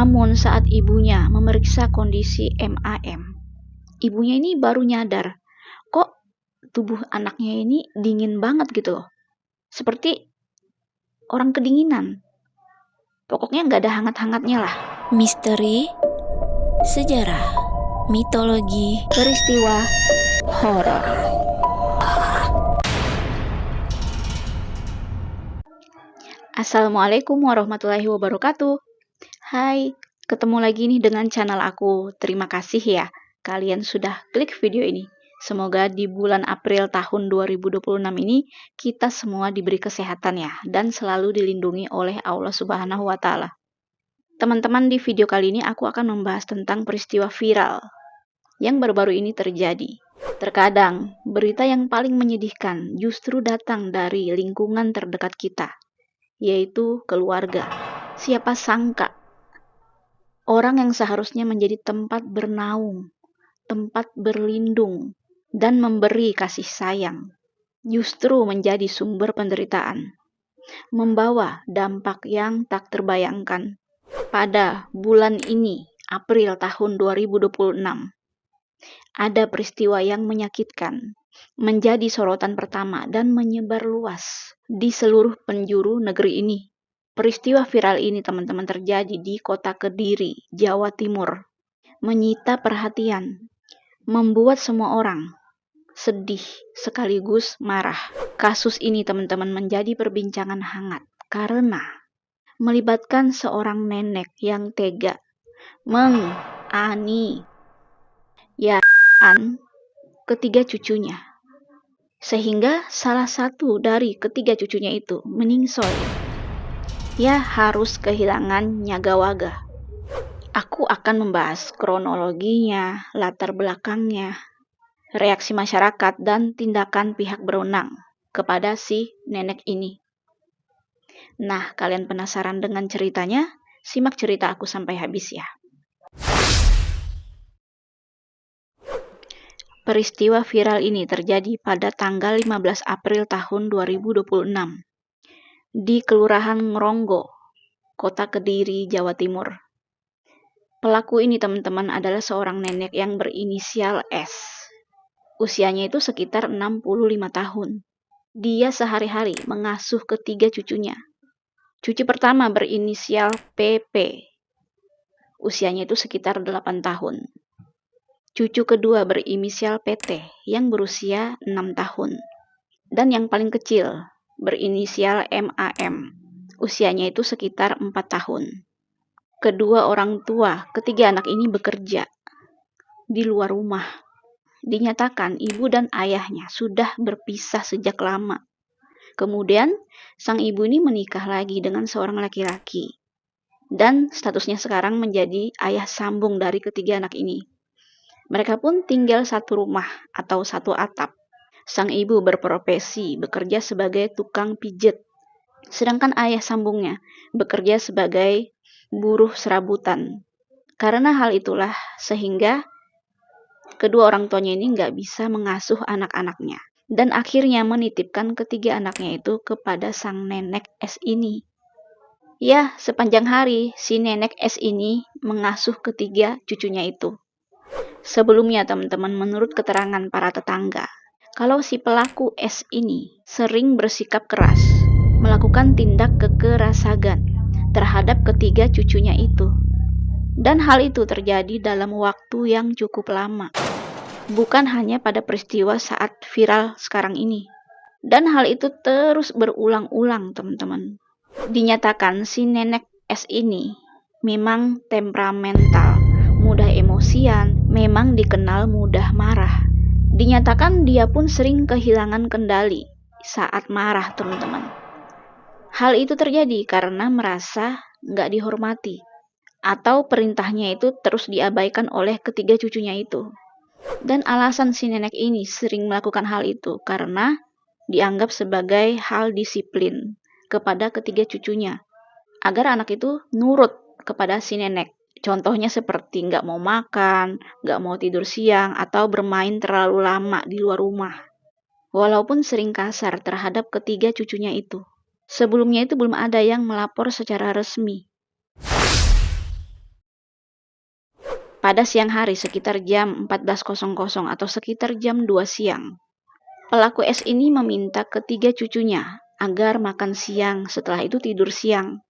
Namun saat ibunya memeriksa kondisi MAM, ibunya ini baru nyadar, kok tubuh anaknya ini dingin banget gitu loh. Seperti orang kedinginan. Pokoknya nggak ada hangat-hangatnya lah. Misteri, sejarah, mitologi, Peristiwa horor. Assalamualaikum warahmatullahi wabarakatuh. Hai, ketemu lagi nih dengan channel aku. Terima kasih ya, kalian sudah klik video ini. Semoga di bulan April tahun 2026 ini kita semua diberi kesehatan ya, dan selalu dilindungi oleh Allah Subhanahu wa Ta'ala. Teman-teman, di video kali ini aku akan membahas tentang peristiwa viral yang baru-baru ini terjadi. Terkadang, berita yang paling menyedihkan justru datang dari lingkungan terdekat kita, yaitu keluarga. Siapa sangka, orang yang seharusnya menjadi tempat bernaung, tempat berlindung, dan memberi kasih sayang, justru menjadi sumber penderitaan, membawa dampak yang tak terbayangkan. Pada bulan ini, April tahun 2026, ada peristiwa yang menyakitkan, menjadi sorotan pertama dan menyebar luas di seluruh penjuru negeri ini. Peristiwa viral ini teman-teman terjadi di kota Kediri, Jawa Timur. Menyita perhatian, membuat semua orang sedih sekaligus marah. Kasus ini teman-teman menjadi perbincangan hangat karena melibatkan seorang nenek yang tega menganiayaan ketiga cucunya, sehingga salah satu dari ketiga cucunya itu meningsoi. Ya, harus kehilangan nyagawaga. Aku akan membahas kronologinya, latar belakangnya, reaksi masyarakat, dan tindakan pihak berwenang kepada si nenek ini. Nah, kalian penasaran dengan ceritanya? Simak cerita aku sampai habis ya. Peristiwa viral ini terjadi pada tanggal 15 April tahun 2026 di Kelurahan Ngronggo, Kota Kediri, Jawa Timur. Pelaku ini teman-teman adalah seorang nenek yang berinisial S. Usianya itu sekitar 65 tahun. Dia sehari-hari mengasuh ketiga cucunya. Cucu pertama berinisial PP. Usianya itu sekitar 8 tahun. Cucu kedua berinisial PT yang berusia 6 tahun. Dan yang paling kecil berinisial MAM. Usianya itu sekitar 4 tahun. Kedua orang tua ketiga anak ini bekerja di luar rumah. Dinyatakan ibu dan ayahnya sudah berpisah sejak lama. Kemudian, sang ibu ini menikah lagi dengan seorang laki-laki. Dan statusnya sekarang menjadi ayah sambung dari ketiga anak ini. Mereka pun tinggal satu rumah atau satu atap. Sang ibu berprofesi bekerja sebagai tukang pijet, sedangkan ayah sambungnya bekerja sebagai buruh serabutan. Karena hal itulah sehingga kedua orang tuanya ini nggak bisa mengasuh anak-anaknya. Dan akhirnya menitipkan ketiga anaknya itu kepada sang nenek S ini. Ya, sepanjang hari si nenek S ini mengasuh ketiga cucunya itu. Sebelumnya teman-teman, menurut keterangan para tetangga, kalau si pelaku S ini sering bersikap keras, melakukan tindak kekerasan terhadap ketiga cucunya itu. Dan hal itu terjadi dalam waktu yang cukup lama. Bukan hanya pada peristiwa saat viral sekarang ini. Dan hal itu terus berulang-ulang teman-teman. Dinyatakan si nenek S ini memang temperamental, mudah emosian, memang dikenal mudah marah. Dinyatakan dia pun sering kehilangan kendali saat marah teman-teman. Hal itu terjadi karena merasa nggak dihormati atau perintahnya itu terus diabaikan oleh ketiga cucunya itu. Dan alasan si nenek ini sering melakukan hal itu karena dianggap sebagai hal disiplin kepada ketiga cucunya, agar anak itu nurut kepada si nenek. Contohnya seperti nggak mau makan, nggak mau tidur siang, atau bermain terlalu lama di luar rumah. Walaupun sering kasar terhadap ketiga cucunya itu. Sebelumnya itu belum ada yang melapor secara resmi. pada siang hari sekitar jam 14.00 atau sekitar jam 2 siang. Pelaku S ini meminta ketiga cucunya agar makan siang, setelah itu tidur siang.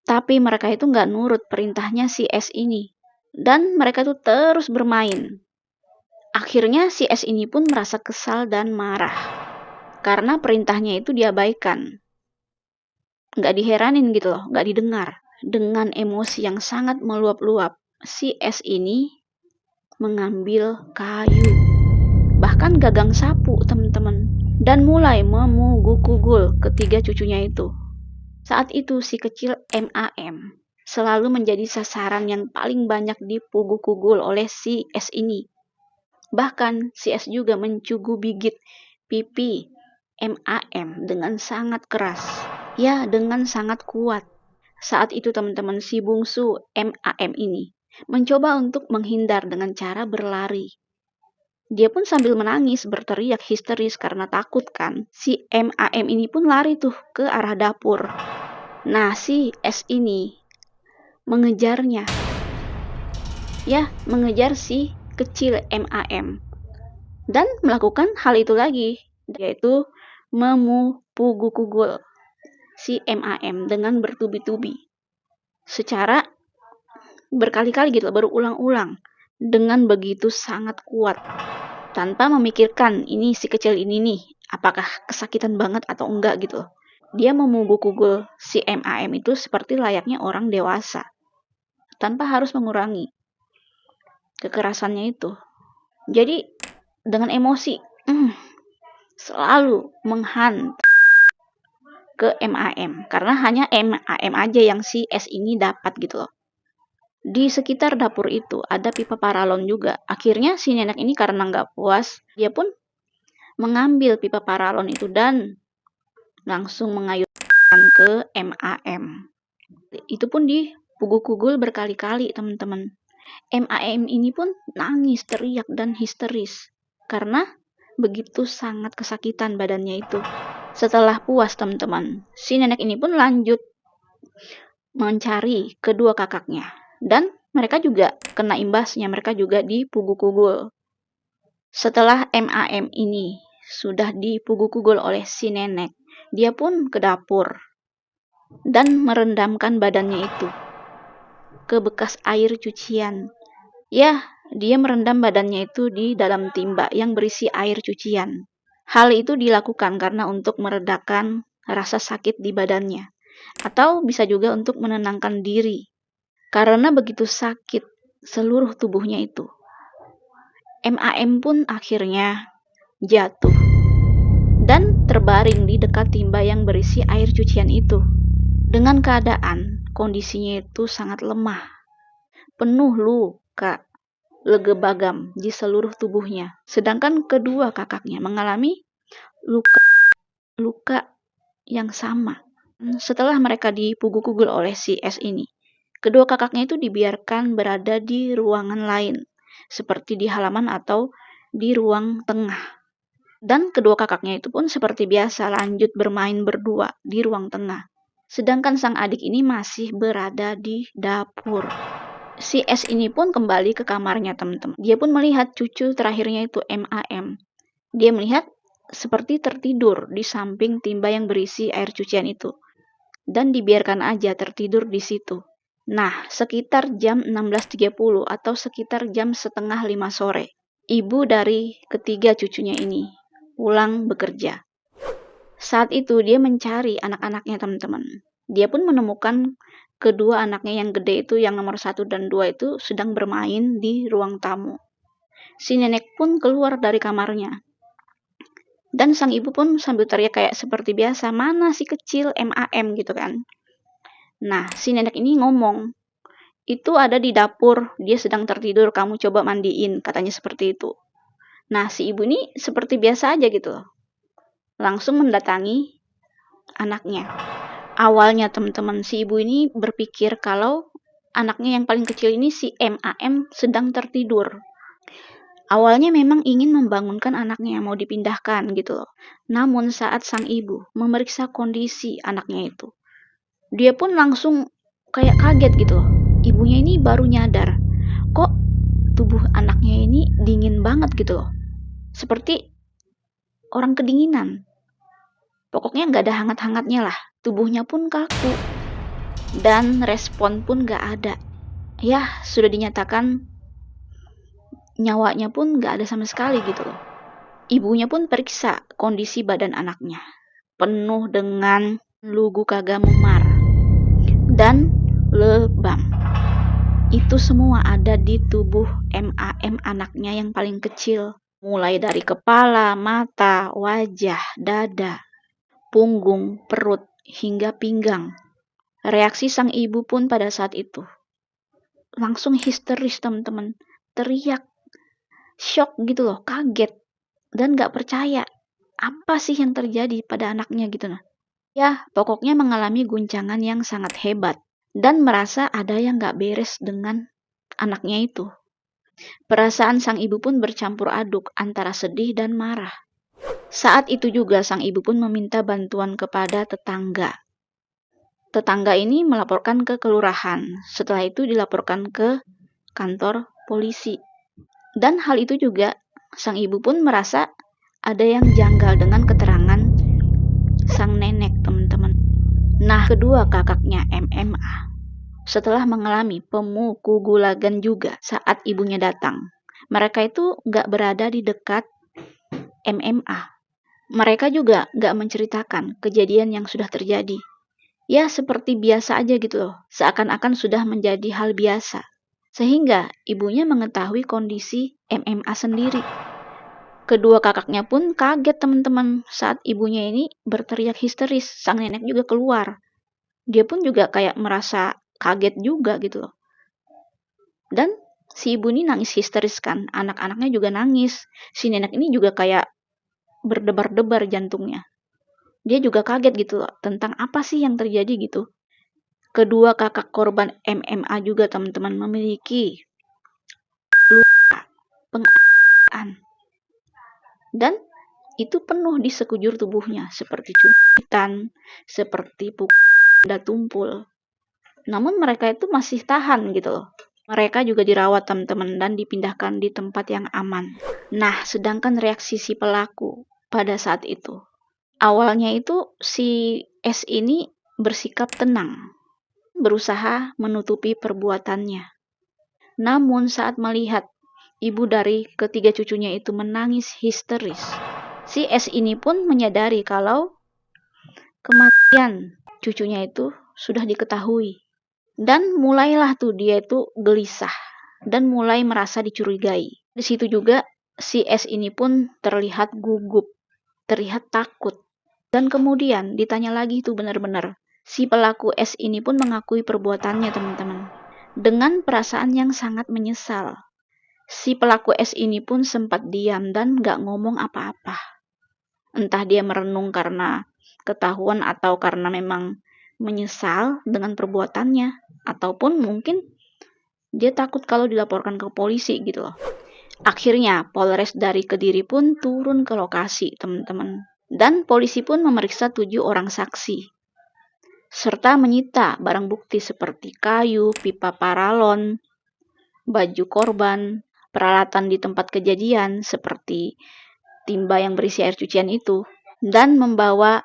Tapi mereka itu nggak nurut perintahnya si S ini. Dan mereka tuh terus bermain. Akhirnya si S ini pun merasa kesal dan marah. Karena perintahnya itu diabaikan. Nggak diheranin gitu loh, nggak didengar. Dengan emosi yang sangat meluap-luap, si S ini mengambil kayu, bahkan gagang sapu teman-teman, dan mulai memukul ketiga cucunya itu. Saat itu si kecil MAM selalu menjadi sasaran yang paling banyak dipukul oleh si S ini. Bahkan si S juga mencubit pipi MAM dengan sangat keras. Ya, dengan sangat kuat. Saat itu teman-teman, si bungsu MAM ini mencoba untuk menghindar dengan cara berlari. Dia pun sambil menangis, berteriak histeris karena takut kan. Si MAM ini pun lari tuh ke arah dapur. Nah, si S ini mengejarnya. Ya, mengejar si kecil MAM. Dan melakukan hal itu lagi, yaitu memukul si MAM dengan bertubi-tubi. Secara berkali-kali gitu, berulang-ulang. Dengan begitu sangat kuat. Tanpa memikirkan ini si kecil ini nih, apakah kesakitan banget atau enggak gitu. Dia memukul si MAM itu seperti layaknya orang dewasa. Tanpa harus mengurangi kekerasannya itu. Jadi dengan emosi selalu menghantam ke MAM. Karena hanya MAM aja yang si S ini dapat gitu loh. Di sekitar dapur itu ada pipa paralon juga. Akhirnya si nenek ini karena nggak puas, dia pun mengambil pipa paralon itu dan langsung mengayunkan ke MAM. Itu pun dipukul berkali-kali teman-teman. MAM ini pun nangis, teriak, dan histeris. Karena begitu sangat kesakitan badannya itu. Setelah puas teman-teman, si nenek ini pun lanjut mencari kedua kakaknya. Dan mereka juga kena imbasnya, mereka juga dipukul. Setelah MAM ini sudah dipukul oleh si nenek, dia pun ke dapur dan merendamkan badannya itu ke bekas air cucian. Ya, dia merendam badannya itu di dalam timba yang berisi air cucian. Hal itu dilakukan karena untuk meredakan rasa sakit di badannya, atau bisa juga untuk menenangkan diri. Karena begitu sakit seluruh tubuhnya itu, MAM pun akhirnya jatuh dan terbaring di dekat timba yang berisi air cucian itu. Dengan keadaan kondisinya itu sangat lemah, penuh luka legebagam di seluruh tubuhnya. Sedangkan kedua kakaknya mengalami luka yang sama. Setelah mereka dipukul oleh si S ini, kedua kakaknya itu dibiarkan berada di ruangan lain, seperti di halaman atau di ruang tengah. Dan kedua kakaknya itu pun seperti biasa lanjut bermain berdua di ruang tengah. Sedangkan sang adik ini masih berada di dapur. Si S ini pun kembali ke kamarnya teman-teman. Dia pun melihat cucu terakhirnya itu MAM. Dia melihat seperti tertidur di samping timba yang berisi air cucian itu. Dan dibiarkan aja tertidur di situ. Nah, sekitar jam 16.30 atau sekitar jam setengah 5 sore, ibu dari ketiga cucunya ini pulang bekerja. Saat itu dia mencari anak-anaknya teman-teman. Dia pun menemukan kedua anaknya yang gede itu, yang nomor 1 dan 2 itu sedang bermain di ruang tamu. Si nenek pun keluar dari kamarnya. Dan sang ibu pun sambil teriak kayak seperti biasa, mana si kecil MAM gitu kan. Nah, si nenek ini ngomong, itu ada di dapur, dia sedang tertidur, kamu coba mandiin, katanya seperti itu. Nah, si ibu ini seperti biasa aja gitu loh. Langsung mendatangi anaknya. Awalnya teman-teman, si ibu ini berpikir kalau anaknya yang paling kecil ini si MAM sedang tertidur. Awalnya memang ingin membangunkan anaknya, mau dipindahkan gitu loh. Namun saat sang ibu memeriksa kondisi anaknya itu, dia pun langsung kayak kaget gitu loh. Ibunya ini baru nyadar kok tubuh anaknya ini dingin banget gitu loh. Seperti orang kedinginan. Pokoknya nggak ada hangat-hangatnya lah. Tubuhnya pun kaku. Dan respon pun nggak ada. Ya, sudah dinyatakan nyawanya pun nggak ada sama sekali gitu loh. Ibunya pun periksa kondisi badan anaknya. Penuh dengan lugu kagak memar dan lebam. Itu semua ada di tubuh MAM anaknya yang paling kecil. Mulai dari kepala, mata, wajah, dada, punggung, perut, hingga pinggang. Reaksi sang ibu pun pada saat itu langsung histeris teman-teman. Teriak, shock gitu loh, kaget. Dan gak percaya apa sih yang terjadi pada anaknya gitu nah. Ya, pokoknya mengalami guncangan yang sangat hebat. Dan merasa ada yang gak beres dengan anaknya itu. Perasaan sang ibu pun bercampur aduk antara sedih dan marah. Saat itu juga sang ibu pun meminta bantuan kepada tetangga. Tetangga ini melaporkan ke kelurahan. Setelah itu dilaporkan ke kantor polisi. Dan hal itu juga sang ibu pun merasa ada yang janggal dengan keterangan sang nenek, teman-teman. Nah, kedua kakaknya MMA setelah mengalami pemukulagan juga saat ibunya datang. Mereka itu gak berada di dekat MMA. Mereka juga gak menceritakan kejadian yang sudah terjadi. Ya, seperti biasa aja gitu loh. Seakan-akan sudah menjadi hal biasa. Sehingga ibunya mengetahui kondisi MMA sendiri. Kedua kakaknya pun kaget teman-teman saat ibunya ini berteriak histeris. Sang nenek juga keluar. Dia pun juga kayak merasa kaget juga gitu loh. Dan si ibu ini nangis histeris kan. Anak-anaknya juga nangis. Si nenek ini juga kayak berdebar-debar jantungnya. Dia juga kaget gitu loh. Tentang apa sih yang terjadi gitu. Kedua kakak korban MMA juga teman-teman memiliki luka penganiayaan. Dan itu penuh di sekujur tubuhnya, seperti cubitan, seperti benda tumpul. Namun mereka itu masih tahan gitu loh. Mereka juga dirawat teman-teman dan dipindahkan di tempat yang aman. Nah, sedangkan reaksi si pelaku pada saat itu. Awalnya itu si S ini bersikap tenang, berusaha menutupi perbuatannya. Namun saat melihat ibu dari ketiga cucunya itu menangis histeris, si S ini pun menyadari kalau kematian cucunya itu sudah diketahui. Dan mulailah tuh dia itu gelisah dan mulai merasa dicurigai. Di situ juga si S ini pun terlihat gugup, terlihat takut. Dan kemudian ditanya lagi tuh benar-benar. Si pelaku S ini pun mengakui perbuatannya teman-teman. Dengan perasaan yang sangat menyesal. Si pelaku S ini pun sempat diam dan gak ngomong apa-apa. Entah dia merenung karena ketahuan atau karena memang menyesal dengan perbuatannya. Ataupun mungkin dia takut kalau dilaporkan ke polisi gitu loh. Akhirnya Polres dari Kediri pun turun ke lokasi teman-teman. Dan polisi pun memeriksa 7 orang saksi. Serta menyita barang bukti seperti kayu, pipa paralon, baju korban, peralatan di tempat kejadian seperti timba yang berisi air cucian itu, dan membawa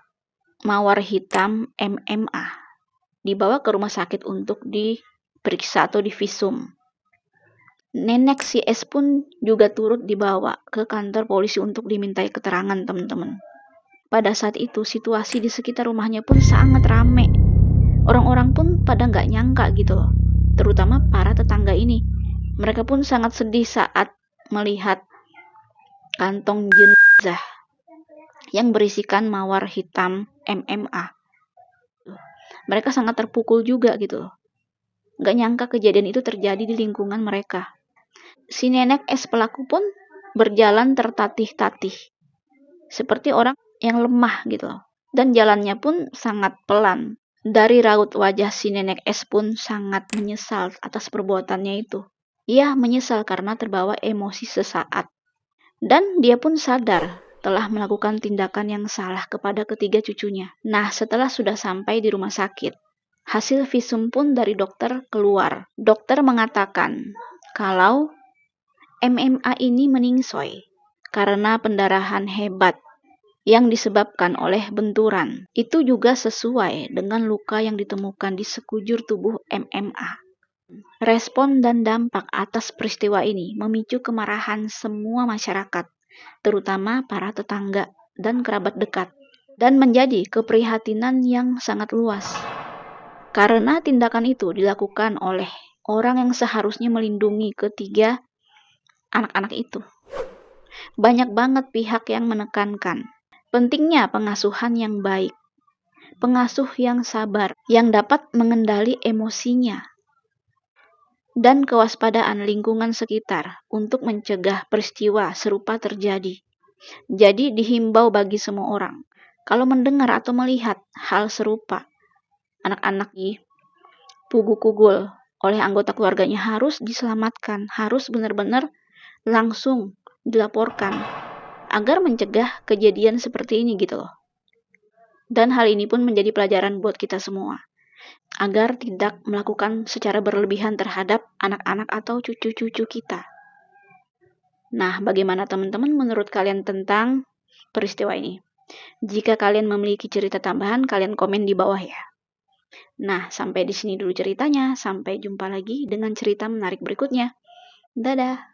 mawar hitam MMA. Dibawa ke rumah sakit untuk diperiksa atau divisum. Nenek si S pun juga turut dibawa ke kantor polisi untuk dimintai keterangan teman-teman. Pada saat itu situasi di sekitar rumahnya pun sangat ramai. Orang-orang pun pada nggak nyangka gitu loh. Terutama para tetangga ini. Mereka pun sangat sedih saat melihat kantong jenazah yang berisikan mawar hitam MMA. Mereka sangat terpukul juga gitu loh. Nggak nyangka kejadian itu terjadi di lingkungan mereka. Si nenek S pelaku pun berjalan tertatih-tatih. Seperti orang yang lemah gitu loh. Dan jalannya pun sangat pelan. Dari raut wajah si nenek S pun sangat menyesal atas perbuatannya itu. Ia menyesal karena terbawa emosi sesaat. Dan dia pun sadar telah melakukan tindakan yang salah kepada ketiga cucunya. Nah, setelah sudah sampai di rumah sakit, hasil visum pun dari dokter keluar. Dokter mengatakan kalau MMA ini meningsoy karena pendarahan hebat yang disebabkan oleh benturan. Itu juga sesuai dengan luka yang ditemukan di sekujur tubuh MMA. Respon dan dampak atas peristiwa ini memicu kemarahan semua masyarakat, terutama para tetangga dan kerabat dekat, dan menjadi keprihatinan yang sangat luas. Karena tindakan itu dilakukan oleh orang yang seharusnya melindungi ketiga anak-anak itu. Banyak banget pihak yang menekankan pentingnya pengasuhan yang baik, pengasuh yang sabar, yang dapat mengendali emosinya, dan kewaspadaan lingkungan sekitar untuk mencegah peristiwa serupa terjadi. Jadi dihimbau bagi semua orang, kalau mendengar atau melihat hal serupa, anak-anak dipukul oleh anggota keluarganya harus diselamatkan, harus benar-benar langsung dilaporkan, agar mencegah kejadian seperti ini gitu loh. Dan hal ini pun menjadi pelajaran buat kita semua, agar tidak melakukan secara berlebihan terhadap anak-anak atau cucu-cucu kita. Nah, bagaimana teman-teman menurut kalian tentang peristiwa ini? Jika kalian memiliki cerita tambahan, kalian komen di bawah ya. Nah, sampai di sini dulu ceritanya. Sampai jumpa lagi dengan cerita menarik berikutnya. Dadah!